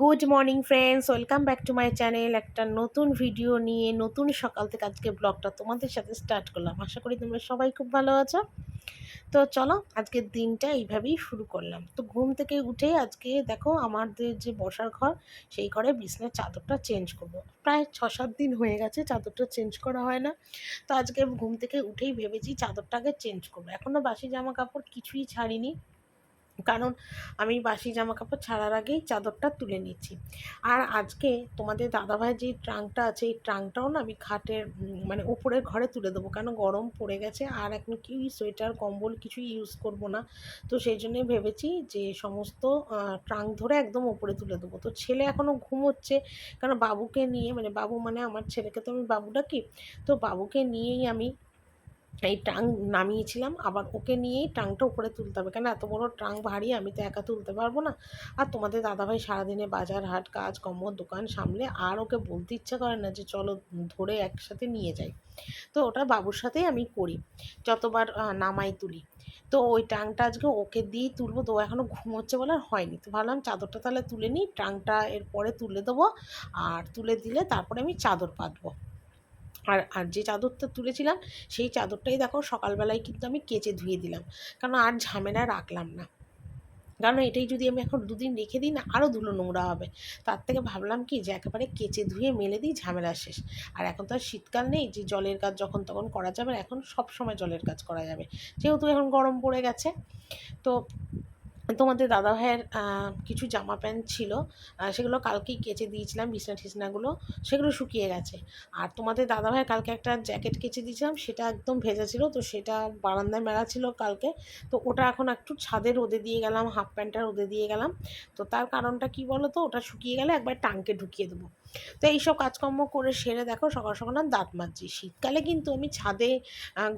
Good morning friends, welcome back to my channel. একটা নতুন video নিয়ে নতুন সকাল থেকে আজকে ব্লগটা তোমাদের সাথে স্টার্ট করলাম। আশা করি তোমরা সবাই খুব ভালো আছো। তো চলো আজকের দিনটা এইভাবেই শুরু করলাম। তো ঘুম থেকে উঠেই আজকে দেখো আমাদের যে বসার ঘর, সেই ঘরে বিছানার চাদরটা চেঞ্জ করব। প্রায় 6-7 দিন হয়ে গেছে চাদরটা চেঞ্জ করা হয় না। তো আজকে ঘুম থেকে উঠেই ভেবেছি চাদরটাকে চেঞ্জ করবো। এখনও বাসি জামা কাপড় কিছুই ছাড়িনি, কারণ আমি বাসি জামা কাপড় ছাড়ার আগেই চাদরটা তুলে নিচ্ছি। আর আজকে তোমাদের দাদাভাইয়ের যে ট্রাঙ্কটা আছে, এই ট্রাঙ্কটাও না আমি খাটের মানে উপরের ঘরে তুলে দেবো, কেন গরম পড়ে গেছে আর এখন কি সোয়েটার কম্বল কিছুই ইউজ করব না। তো সেই জন্যই ভেবেছি যে সমস্ত ট্রাঙ্ক ধরে একদম উপরে তুলে দেবো। তো ছেলে এখনও ঘুমোচ্ছে, কারণ বাবুকে নিয়ে, মানে বাবু মানে আমার ছেলেকে তো আমি বাবু ডাকি, তো বাবুকে নিয়েই আমি এই ট্রাঙ্ক নামিয়েছিলাম। আবার ওকে নিয়েই ট্রাঙ্কটা উপরে তুলতে হবে, কেন এত বড় ট্রাঙ্ক ভারী, আমি তো একা তুলতে পারবো না। আর তোমাদের দাদাভাই সারাদিনে বাজার হাট কাজ কর্ম দোকান সামলে, আর ওকে বলতে ইচ্ছা করে না যে চলো ধরে একসাথে নিয়ে যাই। তো ওটা বাবুর সাথেই আমি করি, যতবার নামাই তুলি। তো ওই ট্রাঙ্কটা আজকে ওকে দিয়েই তুলবো, তো ও এখনও ঘুমোচ্ছে বলে আর হয়নি। তো ভাবলাম চাদরটা তাহলে তুলে নিই, ট্রাঙ্কটা এরপরে তুলে দেবো। আর তুলে দিলে তারপরে আমি চাদর পাতবো। আর আর যে চাদরটা তুলেছিলাম, সেই চাদরটাই দেখো সকালবেলায় কিন্তু আমি কেচে ধুয়ে দিলাম, কারণ আর ঝামেলা রাখলাম না। কারণ এটাই যদি আমি এখন 2 দিন রেখে দিই না, আরও ধুলো নোংরা হবে। তার থেকে ভাবলাম কি যে একেবারে কেচে ধুয়ে মেলে দিই, ঝামেলা শেষ। আর এখন তো আর শীতকাল নেই যে জলের কাজ যখন তখন করা যাবে না, এখন সব সময় জলের কাজ করা যাবে, যেহেতু এখন গরম পড়ে গেছে। তো তোমাদের দাদাভাইয়ের কিছু জামা প্যান্ট ছিল, সেগুলো কালকেই কেচে দিয়েছিলাম, বিছনা টিছনাগুলো সেগুলো শুকিয়ে গেছে। আর তোমাদের দাদাভাইয়ের কালকে একটা জ্যাকেট কেচে দিয়েছিলাম, সেটা একদম ভেজা ছিল, তো সেটা বারান্দায় মেলা ছিল কালকে। তো ওটা এখন একটু ছাদে রোদে দিয়ে গেলাম, হাফ প্যান্টটা রোদে দিয়ে গেলাম। তো তার কারণটা কি বলো তো, ওটা শুকিয়ে গেলে একবার টাঙ্কে ঢুকিয়ে দেবো। তো এইসব কাজকর্ম করে সেরে দেখো সকাল সকাল না দাঁত মাজছি। শীতকালে কিন্তু আমি ছাদে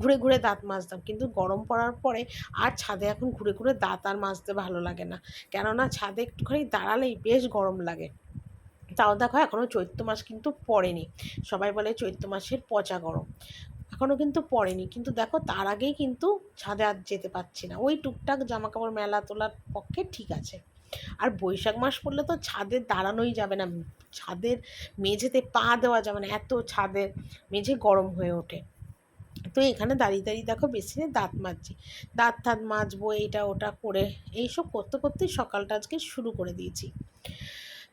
ঘুরে ঘুরে দাঁত মাজতাম, কিন্তু গরম পড়ার পরে আর ছাদে এখন ঘুরে ঘুরে দাঁত আর মাজতে ভালো লাগে না, কেননা ছাদে একটুখানি দাঁড়ালেই বেশ গরম লাগে। তাও দেখো এখনও চৈত্র মাস কিন্তু পড়েনি। সবাই বলে চৈত্র মাসের পচা গরম, এখনও কিন্তু পড়েনি। কিন্তু দেখো তার আগেই কিন্তু ছাদে আর যেতে পারছি না, ওই টুকটাক জামা কাপড় মেলা তোলার পক্ষে ঠিক আছে। আর বৈশাখ মাস পড়লে তো ছাদে দাঁড়ানোই যাবে না, ছাদের মেঝেতে পা দেওয়া যাবে না, এত ছাদের মেঝে গরম হয়ে ওঠে। তো এখানে দাঁড়িয়ে দাঁড়িয়ে দেখো বেসিনে দাঁত মাজছি, দাঁত ঠাত মাজবো, এইটা ওটা করে এইসব করতে করতেই সকালটা আজকে শুরু করে দিয়েছি।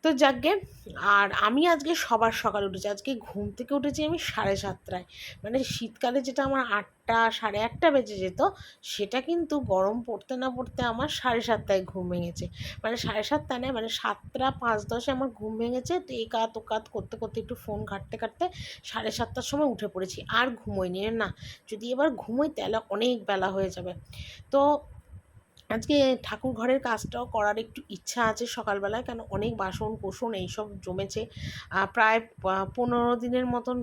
তো যাকগে। আর আমি আজকে সবার সকালে উঠেছি, আজকে ঘুম থেকে উঠেছি আমি 7:30টায়। মানে শীতকালে যেটা আমার 8টা 8:30 বেজে যেত, সেটা কিন্তু গরম পড়তে না পড়তে আমার 7:30টায় ঘুম ভেঙেছে। মানে 7:30 নয়, মানে 7টা 5-10 আমার ঘুম ভেঙেছে। তো এই কাত ও কাত করতে করতে একটু ফোন ঘাঁটতে ঘাঁটতে 7:30টার সময় উঠে পড়েছি, আর ঘুমোইনি না। যদি এবার ঘুমোই তাহলে অনেক বেলা হয়ে যাবে। তো আজকে ঠাকুর ঘরের কাজটাও করার একটু ইচ্ছা আছে সকালবেলায়, কেন অনেক বাসন কোসন এইসব জমেছে। প্রায় 15 দিনের মতন,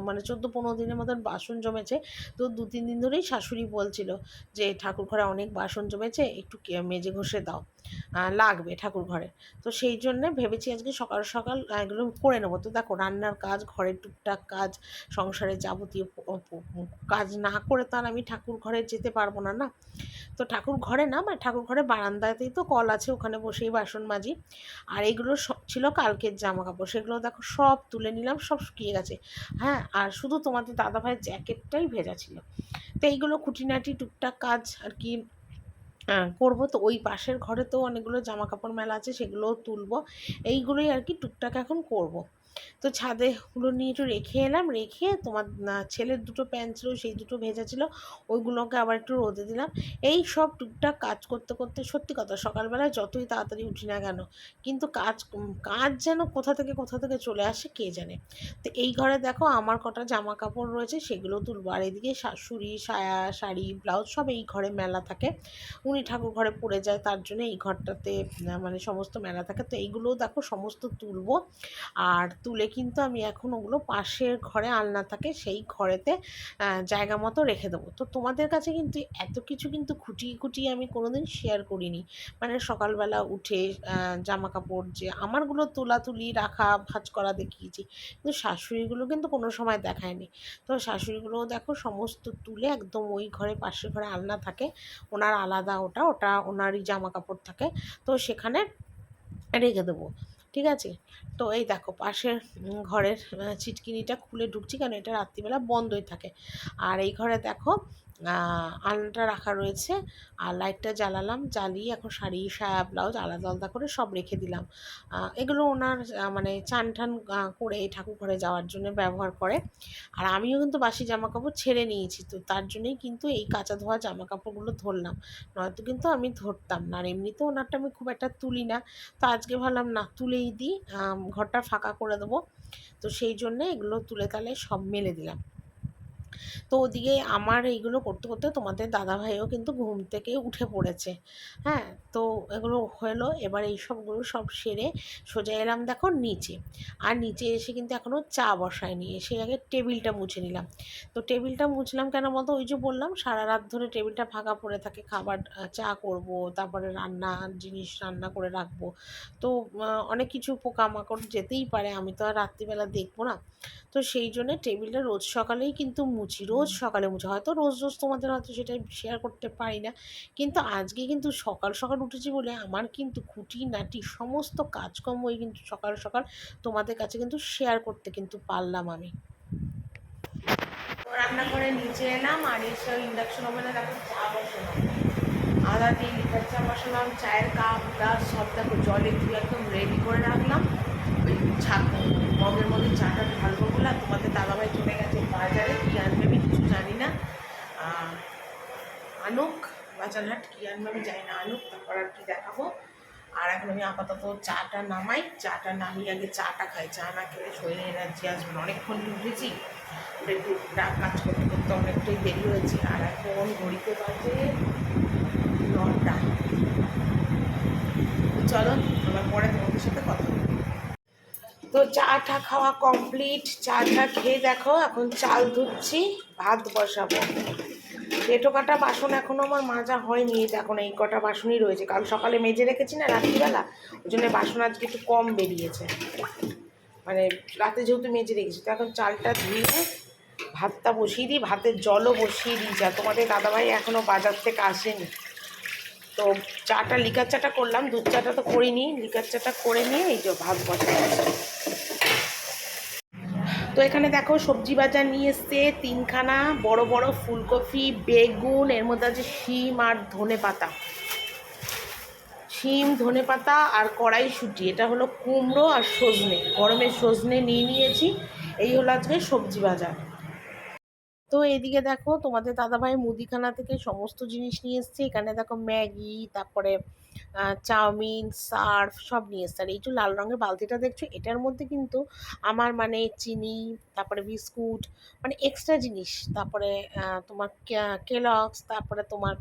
মানে 14-15 দিনের মতন বাসন জমেছে। তো 2-3 দিন ধরেই শাশুড়ি বলছিল যে ঠাকুর ঘরে অনেক বাসন জমেছে, একটু মেজে ঘষে দাও, লাগবে ঠাকুর ঘরে। তো সেই জন্যে ভেবেছি আজকে সকাল সকাল এগুলো করে নেবো। তো দেখো রান্নার কাজ, ঘরের টুকটাক কাজ, সংসারের যাবতীয় কাজ না করে তো আর আমি ঠাকুর ঘরে যেতে পারবো না, না। তো ঠাকুর ঘরে না, মানে ঠাকুর ঘরে বারান্দাতেই তো কল আছে, ওখানে বসেই বাসন মাজি। আর এইগুলো সব ছিল কালকের জামা কাপড়, সেগুলো দেখো সব তুলে নিলাম, সব শুকিয়ে গেছে। হ্যাঁ, আর শুধু তোমাদের দাদাভাইয়ের জ্যাকেটটাই ভেজা ছিল। তো এইগুলো খুঁটিনাটি টুকটাক কাজ আর কি করবো। তো ওই পাশের ঘরে তো অনেকগুলো জামা কাপড় মেলা আছে, সেগুলোও তুলবো। এইগুলোই আর কি টুকটাক এখন করব। তো ছাদে ওগুলো নিয়ে একটু রেখে এলাম, রেখে তোমার ছেলের দুটো প্যান্ট ছিল, সেই দুটো ভেজা ছিল, ওইগুলোকে আবার একটু রোদে দিলাম। এই সব টুকটাক কাজ করতে করতে সত্যি কথা সকালবেলায় যতই তাড়াতাড়ি উঠি না কেন, কিন্তু কাজ যেন কোথা থেকে চলে আসে কে জানে। তো এই ঘরে দেখো আমার কটা জামা কাপড় রয়েছে, সেগুলো তুলবো। আর এদিকে শাশুড়ি সায়া শাড়ি ব্লাউজ সব এই ঘরে মেলা থাকে, উনি ঠাকুর ঘরে পড়ে যায়, তার জন্য এই ঘরটাতে মানে সমস্ত মেলা থাকে। তো এইগুলোও দেখো সমস্ত তুলবো। আর তুলে কিন্তু আমি এখন ওগুলো পাশের ঘরে আলনা থাকে, সেই ঘরেতে জায়গা মতো রেখে দেবো। তো তোমাদের কাছে কিন্তু এত কিছু কিন্তু খুঁটিয়ে খুঁটিয়ে আমি কোনোদিন শেয়ার করিনি। মানে সকালবেলা উঠে জামা কাপড় যে আমারগুলো তোলাতুলি রাখা ভাঁজ করা দেখিয়েছি, কিন্তু শাশুড়িগুলো কিন্তু কোনো সময় দেখায়নি। তো শাশুড়িগুলোও দেখো সমস্ত তুলে একদম ওই ঘরে, পাশের ঘরে আলনা থাকে, ওনার আলাদা, ওটা ওটা ওনারই জামা কাপড় থাকে, তো সেখানে রেখে দেবো। ঠিক আছে। তো এই দেখো পাশের ঘরের ছিটকিনিটা খুলে ঢুকছি, কারণ এটা রাত্রিবেলা বন্ধই থাকে। আর এই ঘরে দেখো আলনাটা রাখা রয়েছে, আর লাইটটা জ্বালালাম, জ্বালিয়ে এখন শাড়ি সায়া ব্লাউজ আলাদা আলাদা করে সব রেখে দিলাম। এগুলো ওনার মানে চান টান করে ঠাকুর ঘরে যাওয়ার জন্য ব্যবহার করে। আর আমিও কিন্তু বাসি জামা কাপড় ছেড়ে নিয়েছি, তো তার জন্যই কিন্তু এই কাঁচা ধোয়া জামা কাপড়গুলো ধরলাম, নয়তো কিন্তু আমি ধরতাম না। আর এমনিতেও ওনারটা আমি খুব একটা তুলি না, তো আজকে ভাবলাম না তুলেই দিই, ঘরটা ফাঁকা করে দেবো। তো সেই জন্যে এগুলো তুলে তালে সব মেলে দিলাম। তো ওদিকে আমার এইগুলো করতে করতে তোমাদের দাদাভাইও কিন্তু ঘুম থেকে উঠে পড়েছে। হ্যাঁ, তো এগুলো হলো, এবার এই সবগুলো সব সেরে সোজা এলাম দেখো নিচে। আর নিচে এসে কিন্তু এখনও চা বসায়নি, এসে আগে টেবিলটা মুছে নিলাম। তো টেবিলটা মুছলাম কেন বলতো, ওই যে বললাম সারা রাত ধরে টেবিলটা ফাঁকা পড়ে থাকে, খাবার চা করব, তারপরে রান্নার জিনিস রান্না করে রাখবো। তো অনেক কিছু পোকামাকড় যেতেই পারে, আমি তো আর রাত্রিবেলা দেখবো না। তো সেই জন্যে টেবিলটা রোজ সকালেই কিন্তু মুছি, রোজ সকালে মুছি। হয়তো রোজ রোজ তোমাদের হয়তো সেটা শেয়ার করতে পারি না, কিন্তু আজকে কিন্তু সকাল সকাল উঠেছি বলে আমার কিন্তু খুঁটিনাটি সমস্ত কাজকর্মই কিন্তু সকাল সকাল তোমাদের কাছে কিন্তু শেয়ার করতে কিন্তু পারলাম আমি। রান্নাঘরে নিচে এলাম, আর এসে ইন্ডাকশন ওভেনে দেখো চা বসালাম, আদা দিয়ে লিকার চা বসালাম, চায়ের কাপ গ্লাস সব দেখো জলে দিয়ে একদম রেডি করে রাখলাম। ওই মগের মধ্যে চাটা ঢালবো বলে, আর তোমাদের দাদাভাই চলে গেছে বাজারে, কী আনবে আমি কিছু জানি না। আনুক বাজারহাট কী আনবে আমি জানি না, আনুক তারপর আর কি দেখাবো। আর এখন আমি আপাতত চাটা নামাই, চাটা নামিয়ে আগে চাটা খাই, চা না খেলে শরীরে এনার্জি আসবে না। অনেকক্ষণ উঠেছি, একটু কাজ করতে করতে অনেকটাই দেরি হয়েছে। আর এখন ঘড়িতে বাজে 9টা। চলো আমার পরে তোমাদের সাথে কথা বলবো। তো চাটা খাওয়া কমপ্লিট, চাটা খেয়ে দেখো এখন চাল ধুচ্ছি, ভাত বসাবো। পেটো কাটা বাসন এখনও আমার মাজা হয়নি, এখন এই কটা বাসনই রয়েছে, কাল সকালে মেজে রেখেছি না রাত্রিবেলা, ওই জন্য বাসন আজকে একটু কম বেরিয়েছে, মানে রাতে যেহেতু মেজে রেখেছি। তো এখন চালটা ধুয়ে ভাতটা বসিয়ে দিই, ভাতের জলও বসিয়ে দিয়েছি। আর তোমাদের দাদাভাই এখনও বাজার থেকে আসেনি। তো চাটা লিকার চাটা করলাম, দুধ চাটা তো করিনি, লিকার চাটা করে নিয়ে এই যে ভাত বসাচ্ছি। তো এখানে দেখো সবজি বাজার নিয়ে এসছে 3খানা বড় বড় ফুলকপি, বেগুন, এর মধ্যে আছে শিম আর ধনে পাতা, শিম ধনে পাতা আর কড়াইশুঁটি, এটা হলো কুমড়ো আর সজনে, গরমের সজনে নিয়ে নিয়েছি। এই হলো আজকে সবজি বাজার। তো এদিকে দেখো তোমাদের দাদাভাই মুদিখানা থেকে সমস্ত জিনিস নিয়ে এসছে। এখানে দেখো ম্যাগি, তারপরে চাউমিন, সার্ফ সব নিয়ে এসছে। আর এই যে লাল রঙের বালতিটা দেখছো, এটার মধ্যে কিন্তু আমার মানে চিনি, তারপরে বিস্কুট, মানে এক্সট্রা জিনিস, তারপরে তোমার কেলগস, তারপরে তোমার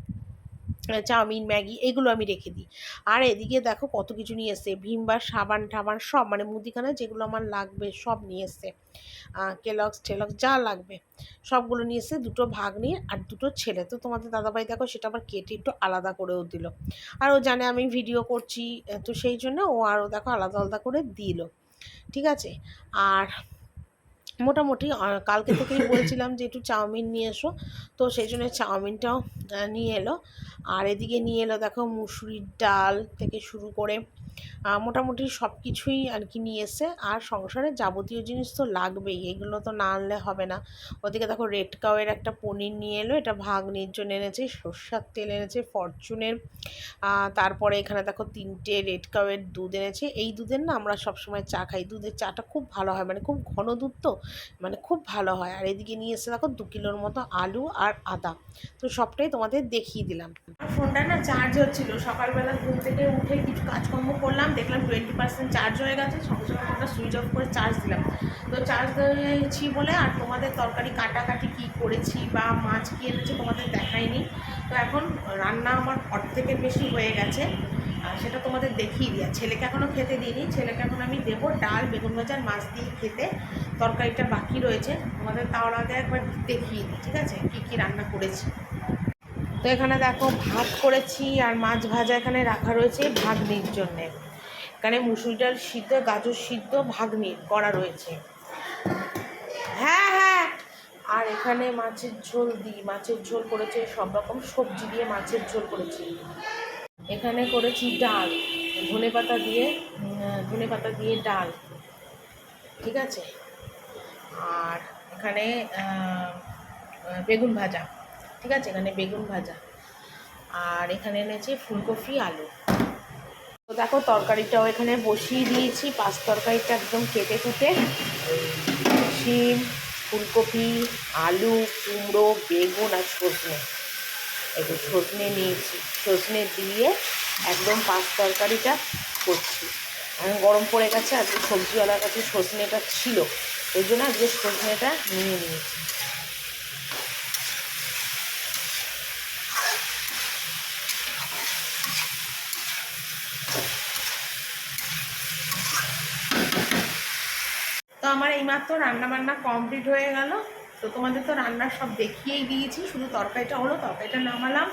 চাউমিন, ম্যাগি, এগুলো আমি রেখে দিই। আর এদিকে দেখো কত কিছু নিয়ে এসছে, ভিমবার, সাবান টাবান সব, মানে মুদিখানায় যেগুলো আমার লাগবে সব নিয়ে এসছে। কেলগস টেলগস যা লাগবে সবগুলো নিয়ে এসে, দুটো ভাগ্নি আর দুটো ছেলে। তো তোমাদের দাদাভাই দেখো সেটা আবার কেটে একটু আলাদা করেও দিল, আর ও জানে আমি ভিডিও করছি, তো সেই জন্য ও আরও দেখো আলাদা আলাদা করে দিল। ঠিক আছে। আর মোটামুটি কালকে থেকেই বলছিলাম যে একটু চাউমিন নিয়ে এসো, তো সেই জন্য চাউমিনটাও নিয়ে এলো। আর এদিকে নিয়ে এলো দেখো মুসুরির ডাল থেকে শুরু করে মোটামুটি সব কিছুই আর কি নিয়ে এসে। আর সংসারে যাবতীয় জিনিস তো লাগবেই, এগুলো তো না আনলে হবে না। ওদিকে দেখো রেড কাউয়ের একটা পনির নিয়ে এলো, এটা ভাগ্নির জন্য এনেছে, সর্ষার তেল এনেছে ফরচুনের। তারপরে এখানে দেখো 3টে রেড কাউয়ের দুধ এনেছে। এই দুধের না আমরা সবসময় চা খাই, দুধের চাটা খুব ভালো হয়, মানে খুব ঘন দুধ তো, মানে খুব ভালো হয়। আর এদিকে নিয়ে এসে দেখো 2 কিলোর মতো আলু আর আদা। তো সবটাই তোমাদের দেখিয়ে দিলাম। ফোনটা না চার্জ হচ্ছিল, সকালবেলা ঘুম থেকে উঠে কিছু কাজকর্ম করলাম, দেখলাম 20% চার্জ হয়ে গেছে, সঙ্গে সঙ্গে ফোনটা সুইচ অফ করে চার্জ দিলাম। তো চার্জ দিয়েছি বলে আর তোমাদের তরকারি কাটাকাটি কী করেছি বা মাছ কী এনেছে তোমাদের দেখাইনি। তো এখন রান্না আমার অর্ধেকের বেশি হয়ে গেছে, সেটা তোমাদের দেখিয়ে দিই। ছেলেকে এখনও খেতে দিইনি, ছেলেকে এখন আমি দেবো ডাল, বেগুন ভাজার, মাছ দিয়ে খেতে। তরকারিটা বাকি রয়েছে, তোমাদের তার আগে একবার দেখিয়ে দিই, ঠিক আছে, কী কী রান্না করেছি। তো এখানে দেখো ভাত করেছি, আর মাছ ভাজা এখানে রাখা রয়েছে ভাগ্নির জন্যে। এখানে মুসুরি ডাল সিদ্ধ, গাজর সিদ্ধ ভাগ্নির করা রয়েছে। হ্যাঁ হ্যাঁ। আর এখানে মাছের ঝোল দিই, মাছের ঝোল করেছে, সব রকম সবজি দিয়ে মাছের ঝোল করেছি। এখানে করেছি ডাল, ধনেপাতা দিয়ে ধনেপাতা দিয়ে ডাল, ঠিক আছে। আর এখানে বেগুন ভাজা, ঠিক আছে, এখানে বেগুন ভাজা। আর এখানে এনেছি ফুলকপি আলু। তো দেখো তরকারিটাও এখানে বসিয়ে দিয়েছি, পাঁচ তরকারিটা একদম কেটে কুটে, শিম, ফুলকপি, আলু, কুমড়ো, বেগুন আর সজনে, একটু সজনে নিয়েছি, সজনে দিয়ে একদম পাঁচ তরকারিটা করছি। এখন গরম পড়ে গেছে, আজকে সবজিওয়ালার কাছে সজনেটা ছিল, ওই জন্য আজকে সজনেটা নিয়ে নিয়েছি। তো আমার এইমাত্র রান্নাবান্না কমপ্লিট হয়ে গেল। তো তোমাদের তো রান্না সব দেখিয়েই দিয়েছি, শুধু তরকারিটা হলো, তরকারিটা নামালাম।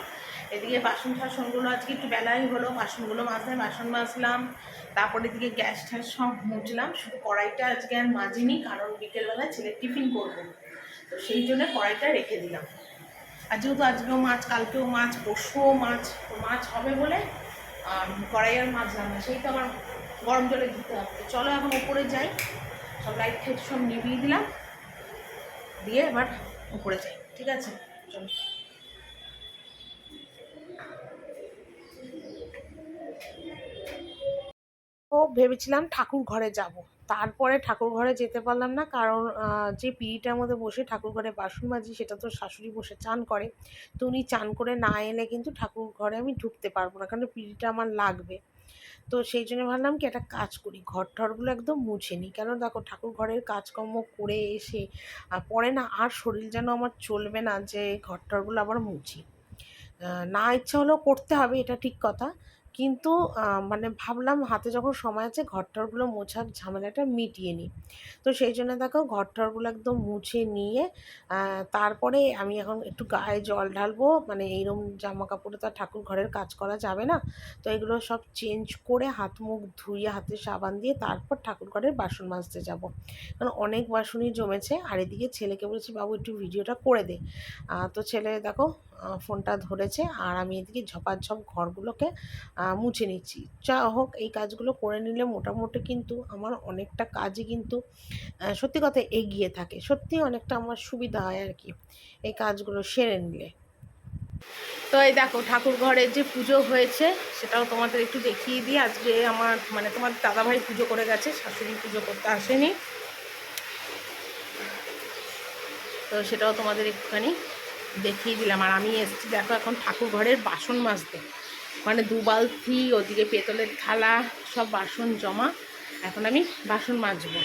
এদিকে বাসন টাসনগুলো আজকে একটু বেলাই হলো, বাসনগুলো মাজতে বাসন মাজলাম, তারপরে এদিকে গ্যাস ট্যাস সব মুছলাম। শুধু কড়াইটা আজকে আর মাজিনি, কারণ বিকেলবেলা ছেলের টিফিন করবো, তো সেই জন্য কড়াইটা রেখে দিলাম। আর যেহেতু আজকেও মাছ, কালকেও মাছ, পরশুও মাছ, তো মাছ হবে বলে কড়াই আর মাজলাম না, সেই তো আমার গরম জলে দিতে হবে। চলো এখন উপরে যাই, সব লাইট ফাইট সব নিভিয়ে দিলাম, দিয়ে এবার উপরে যাই, ঠিক আছে। চলো। ও ভেবেছিলাম ঠাকুর ঘরে যাব, তারপরে ঠাকুর ঘরে যেতে পারলাম না, কারণ যে পিঁড়িটার মধ্যে বসে ঠাকুর ঘরে বাসন মাজি সেটা তো শাশুড়ি বসে চান করে, তো উনি চান করে না এলে কিন্তু ঠাকুর ঘরে আমি ঢুকতে পারবো না, কারণ পিঁড়িটা আমার লাগবে। তো সেই জন্য ভাবলাম কি একটা কাজ করি, ঘর টরগুলো একদম মুছে নিই, কেন দেখো ঠাকুর ঘরের কাজকর্ম করে এসে পরে না আর শরীর যেন আমার চলবে না যে ঘর টরগুলো আবার মুছি। না ইচ্ছা হলেও করতে হবে, এটা ঠিক কথা, কিন্তু মানে ভাবলাম হাতে যখন সময় আছে ঘরটরগুলো মোছার ঝামেলাটা মিটিয়ে নিই। তো সেই জন্য দেখো ঘরটরগুলো একদম মুছে নিয়ে তারপরে আমি এখন একটু গায়ে জল ঢালবো, মানে এইরকম জামা কাপড়ে তো আর ঠাকুর ঘরের কাজ করা যাবে না, তো এগুলো সব চেঞ্জ করে হাত মুখ ধুয়ে হাতে সাবান দিয়ে তারপর ঠাকুর ঘরের বাসন মাজতে যাব, কারণ অনেক বাসনই জমেছে। আর এদিকে ছেলেকে বলেছি বাবু একটু ভিডিওটা করে দে, তো ছেলে দেখো ফোনটা ধরেছে, আর আমি এদিকে ঝপাঝপ ঘরগুলোকে মুছে নিচ্ছি। যা হোক এই কাজগুলো করে নিলে মোটামুটি কিন্তু আমার অনেকটা কাজই কিন্তু সত্যি কথা এগিয়ে থাকে, সত্যি অনেকটা আমার সুবিধা হয় আর কি এই কাজগুলো সেরে নিলে। তো এই দেখো ঠাকুর ঘরের যে পুজো হয়েছে সেটাও তোমাদের একটু দেখিয়ে দিই। আজকে আমার মানে তোমার দাদাভাই পুজো করে গেছে, শাশুড়ি পুজো করতে আসেনি, তো সেটাও তোমাদের একটুখানি দেখিয়ে দিলাম। আর আমি এসেছি দেখো এখন ঠাকুর ঘরের বাসন মাজতে, মানে দু বালতি ওদিকে পেতলের থালা সব বাসন জমা, এখন আমি বাসন মাজবো।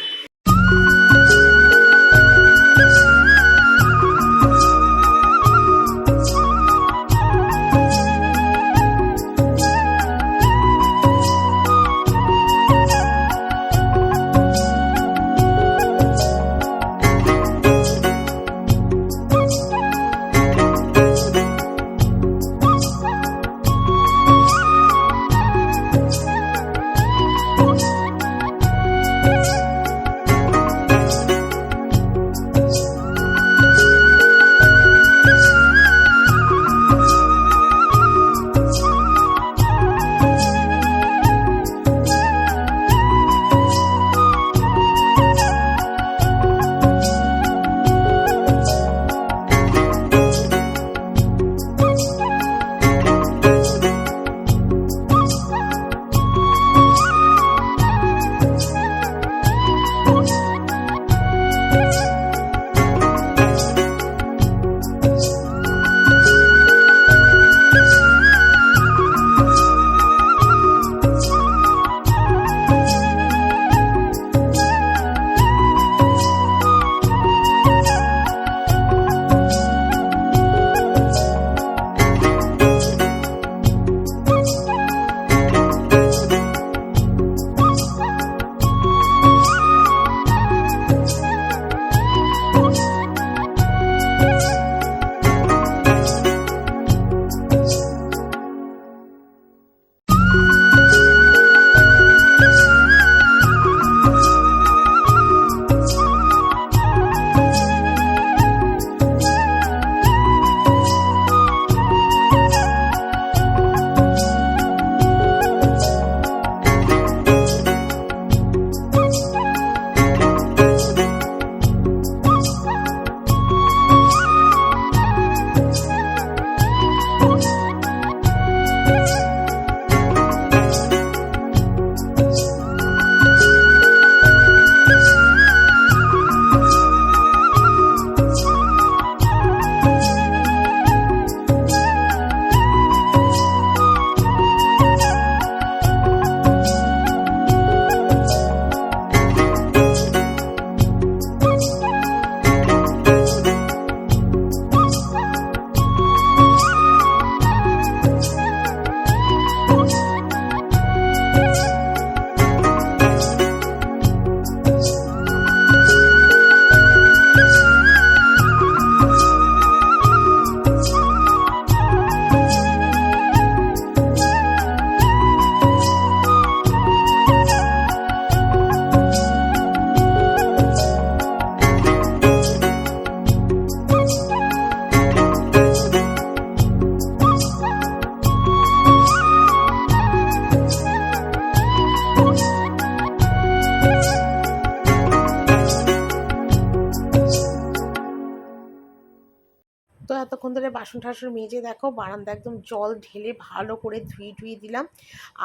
এতক্ষণ ধরে বাসন ঠাসন মেজে দেখো বারান্দা একদম জল ঢেলে ভালো করে ধুয়ে দিলাম,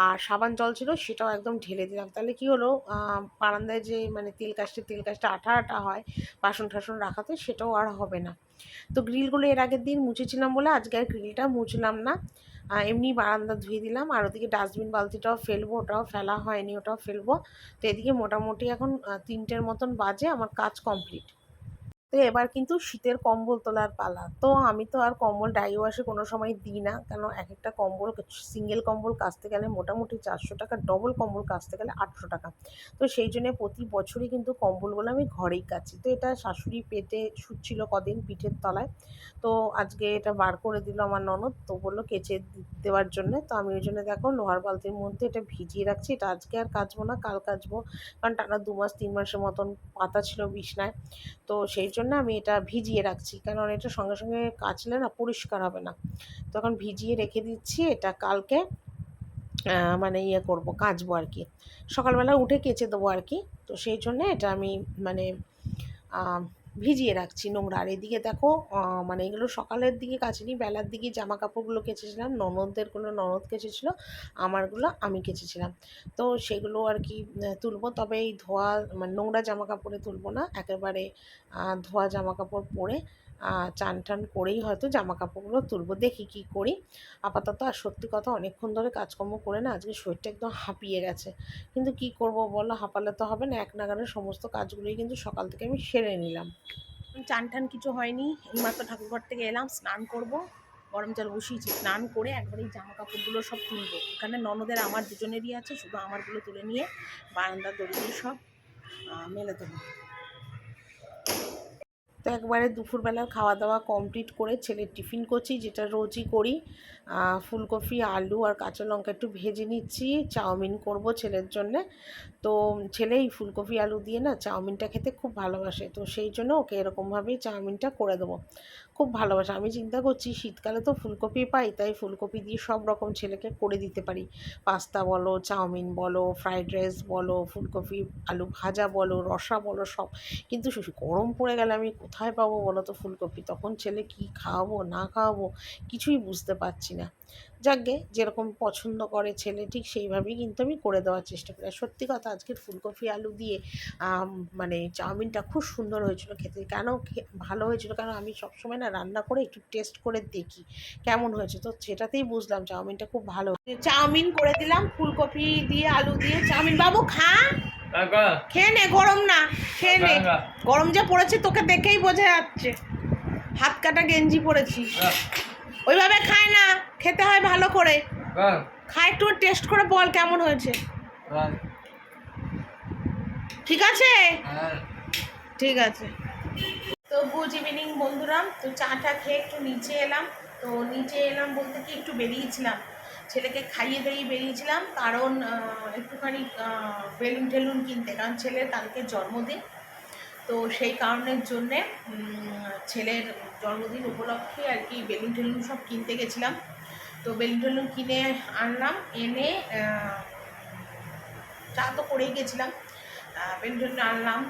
আর সাবান জল ছিল সেটাও একদম ঢেলে দিলাম। তাহলে কি হলো, বারান্দায় যে মানে তেল কাজটা আঠা হয় বাসন ঠাসন রাখাতে, সেটাও আর হবে না। তো গ্রিলগুলো এর আগের দিন মুছেছিলাম বলে আজকে আর গ্রিলটা মুছলাম না, এমনি বারান্দা ধুয়ে দিলাম। আর ওদিকে ডাস্টবিন বালতিটাও ফেলবো, ওটাও ফেলা হয়নি, ওটাও ফেলবো। তো এদিকে মোটামুটি এখন 3টের মতন বাজে, আমার কাজ কমপ্লিট। তো এবার কিন্তু শীতের কম্বল তোলার পালা। তো আমি তো আর কম্বল ডাই ওয়াশে কোনো সময় দিই না, কেন এক একটা কম্বল, সিঙ্গেল কম্বল কাচতে গেলে মোটামুটি 400 টাকা, ডবল কম্বল কাচতে গেলে 800 টাকা। তো সেই জন্য প্রতি বছরই কিন্তু কম্বলগুলো আমি ঘরেই কাচি। তো এটা শাশুড়ি পেটে শুচ্ছিল কদিন পিঠের তলায়, তো আজকে এটা বার করে দিল আমার ননদ, তো বললো কেচে দেওয়ার জন্য। তো আমি ওই জন্য দেখো লোহার বালতির মধ্যে এটা ভিজিয়ে রাখছি। এটা আজকে আর কাচবো না, কাল কাচবো, কারণ টানা 2 মাস 3 মাসের মতন পাতা ছিল বিছনায়। তো সেই জন্য আমি এটা ভিজিয়ে রাখছি, কারণ এটা সঙ্গে সঙ্গে কাচলে না পরিষ্কার হবে না। তখন ভিজিয়ে রেখে দিচ্ছি, এটা কালকে মানে করবো, কাচবো আর কি, সকালবেলা উঠে কেচে দেবো আর কি। তো সেই জন্যে এটা আমি মানে ভিজিয়ে রাখছি নোংরা। আর এদিকে দেখো মানে এগুলো সকালের দিকে কাচিনি, বেলার দিকে জামা কাপড়গুলো কেচেছিলাম, ননদদেরগুলো ননদ কেচেছিলো, আমারগুলো আমি কেচেছিলাম। তো সেগুলো আর কি তুলবো, তবে এই ধোয়া মানে নোংরা জামা কাপড়ে তুলবো না, একেবারে ধোয়া জামা কাপড় পরে চান টান করেই হয়তো জামা কাপড়গুলো তুলবো, দেখি কি করি আপাতত। আর সত্যি কথা, অনেকক্ষণ ধরে কাজকর্ম করে না আজকে শরীরটা একদম হাঁপিয়ে গেছে, কিন্তু কি করব বলো, হাঁপালে তো হবে না। এক নাগারে সমস্ত কাজগুলোই কিন্তু সকাল থেকে আমি সেরে নিলাম। চান টান কিছু হয়নি, এইমাত্র ঠাকুরঘর থেকে এলাম, স্নান করব, গরম জল বসিয়েছি, স্নান করে একবার এই জামা কাপড়গুলো সব তুলবো। এখানে ননদের আমার দুজনেরই আছে, শুধু আমারগুলো তুলে নিয়ে বারান্দার দড়ি দিয়ে সব মেলে দেবো। তো একবারে দুপুরবেলার খাওয়া দাওয়া কমপ্লিট করে ছেলের টিফিন করছি, যেটা রোজই করি। ফুলকপি আলু আর কাঁচা লঙ্কা একটু ভেজে নিচ্ছি, চাউমিন করব ছেলের জন্যে। তো ছেলে এই ফুলকপি আলু দিয়ে না চাউমিনটা খেতে খুব ভালোবাসে, তো সেই জন্য ওকে এরকমভাবেই চাউমিনটা করে দেবো, খুব ভালোবাসে। আমি চিন্তা করছি শীতকালে তো ফুলকপি পাই, তাই ফুলকপি দিয়ে সব রকম ছেলেকে করে দিতে পারি, পাস্তা বলো, চাউমিন বলো, ফ্রাইড রাইস বলো, ফুলকপি আলু ভাজা বলো, রসা বলো, সব। কিন্তু গরম পড়ে গেলে আমি কোথায় পাবো বলো তো ফুলকপি, তখন ছেলে কি খাওয়াবো না খাওয়াবো কিছুই বুঝতে পারছি না। যাকগে, যেরকম পছন্দ করে ছেলে ঠিক সেইভাবেই কিন্তু আমি করে দেওয়ার চেষ্টা করি। আর সত্যি কথা, আজকের ফুলকপি আলু দিয়ে মানে চাউমিনটা খুব সুন্দর হয়েছিল খেতে। কেন ভালো হয়েছিল, কারণ আমি সবসময় না রান্না করে একটু টেস্ট করে দেখি কেমন হয়েছে, তো সেটাতেই বুঝলাম চাউমিনটা খুব ভালো। চাউমিন করে দিলাম ফুলকপি দিয়ে আলু দিয়ে চাউমিন। বাবু খা, খেয়ে নে, গরম না, খেয়ে নে। গরম যা পড়েছে তোকে দেখেই বোঝা যাচ্ছে, হাত কাটা গেঞ্জি পরেছি। ওইভাবে খায় না, খেতে হয় ভালো করে। খা, একটু টেস্ট করে বল কেমন হয়েছে। ঠিক আছে, ঠিক আছে। তো গুড ইভিনিং বন্ধুরা, তো চাটা খেয়ে একটু নিচে এলাম। তো নিচে এলাম বলতে কি, একটু বেরিয়েছিলাম, ছেলেকে খাইয়ে দিয়ে বেরিয়েছিলাম, কারণ একটুখানি বেলুন টেলুন কিনতে, কারণ ছেলের কালকে জন্মদিন। তো সেই কারণের জন্যে ছেলের জন্মদিন উপলক্ষে আর কি বেলুন টেলুন সব কিনতে গেছিলাম। তো বেলুন টেলুন কিনে আনলাম, এনে চা তো করেই গেছিলাম, বেলুন টেলুন আনলাম,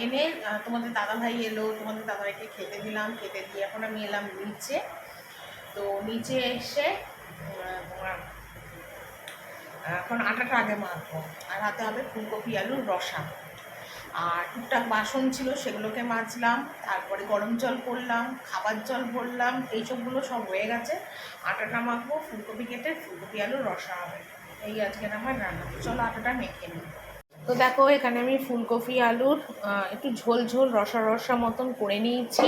এনে তোমাদের দাদাভাই এলো, তোমাদের দাদাভাইকে খেতে দিলাম, খেতে দিয়ে এখন আমি এলাম নিচে। তো নিচে এসে তোমার এখন আটাটা আগে মাখবো, আর হাতে হবে ফুলকপি আলুর রসা। আর টুকটাক বাসন ছিল সেগুলোকে মাজলাম, তারপরে গরম জল করলাম, খাবার জল ভরলাম, এইসবগুলো সব হয়ে গেছে। আটাটা মাখবো, ফুলকপি কেটে ফুলকপি আলুর রসা হবে, এই আজকের আমার রান্না। চলো আটাটা মেখে নিই। তো দেখো এখানে আমি ফুলকপি আলুর একটু ঝোল ঝোল রসা রসা মতন করে নিয়েছি।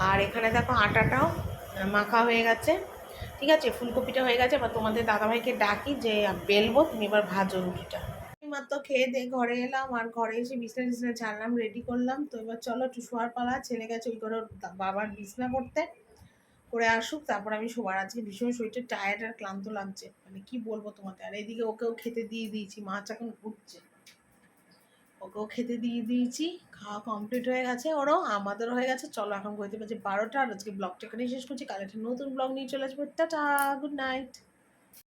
আর এখানে দেখো আটাটাও মাখা হয়ে গেছে, ঠিক আছে, ফুলকপিটা হয়ে গেছে। এবার তোমাদের দাদাভাইকে ডাকি যে বেলবো, তুমি এবার ভাজো রুটিটা। মাত্র খেয়ে দিয়ে ঘরে এলাম, আর ঘরে এসে বিছনা টিছনা ঝাড়লাম, রেডি করলাম। তো এবার চলো একটু শোয়ার পালা, ছেলে গেছে ওই করে বাবার বিছনা করতে, করে আসুক তারপর আমি শোবার। আজকে ভীষণ শরীরটা টায়ার্ড আর ক্লান্ত লাগছে, মানে কি বলবো তোমাদের। আর এদিকে ওকেও খেতে দিয়ে দিয়েছি, মাছ এখন উঠছে, ওকেও খেতে দিয়ে দিয়েছি, খাওয়া কমপ্লিট হয়ে গেছে, ওরও আমাদেরও হয়ে গেছে। চলো এখন বলতে পারছি 12টা, আর আজকে ব্লগটা এখানেই শেষ করছি, কাল একটা নতুন ব্লগ নিয়ে চলে আসবো। Tata, good night.